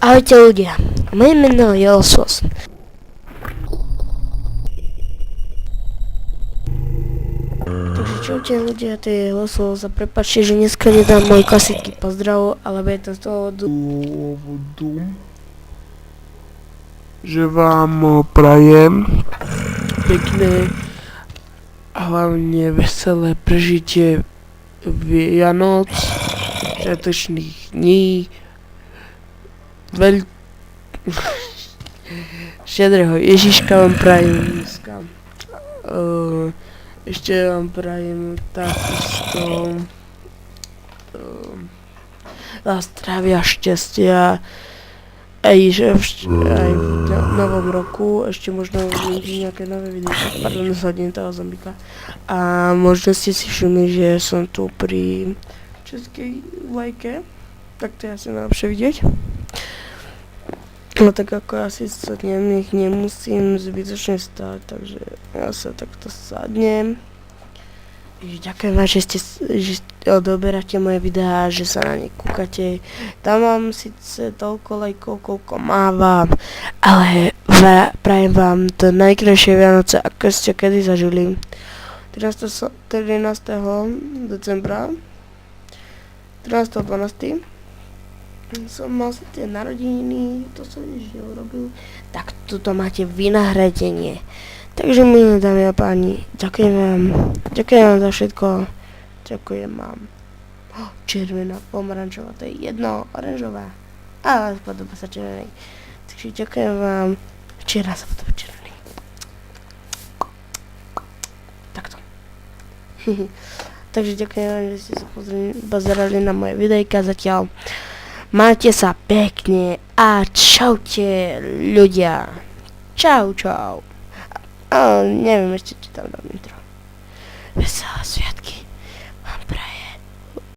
Ahojte ľudia, moje meno je Losos. Takže čaute ľudia, to je Losos a prepáčte, že dneska nedám môj klasický pozdrav, ale je to z toho dôvodu, že vám prajem pekné a hlavne veselé prežitie Vianoc, sviatočných dní, Štedrého Ježiška vám prajem dneska. Ešte vám prajem takisto veľa zdravia, šťastia, aj v novom roku, ešte možno nejaké nové videa, pardon, zhodím toho zombika. A možno ste si všimli, že som tu pri českej vlajke, tak to je asi najlepšie vidieť. No tak ako ja si sadnem, ich nemusím zbytočne stáť, takže ja sa takto sadnem. Ďakujem vám, že odoberáte moje videá, že sa na ne kúkate. Tam mám síce toľko lajkov, koľko mávam, ale prajem vám to najkrajšie Vianoce, ako ste kedy zažili. 13. decembra 13.12. som mal si tie narodeniny, to som nič neurobil, tak tuto máte vynahradenie. Takže milé dámy a páni, ďakujem vám za všetko, ďakujem vám. Červená, pomarančová, to je jedno, oranžová, ale podoba sa červenej. Takže ďakujem vám, včera sa podoba červenej. Takto. Takže ďakujem vám, že ste sa pozerali na moje videjka zatiaľ. Majte sa pekne a čaute ľudia. Čau. Neviem ešte, či tam dám intro.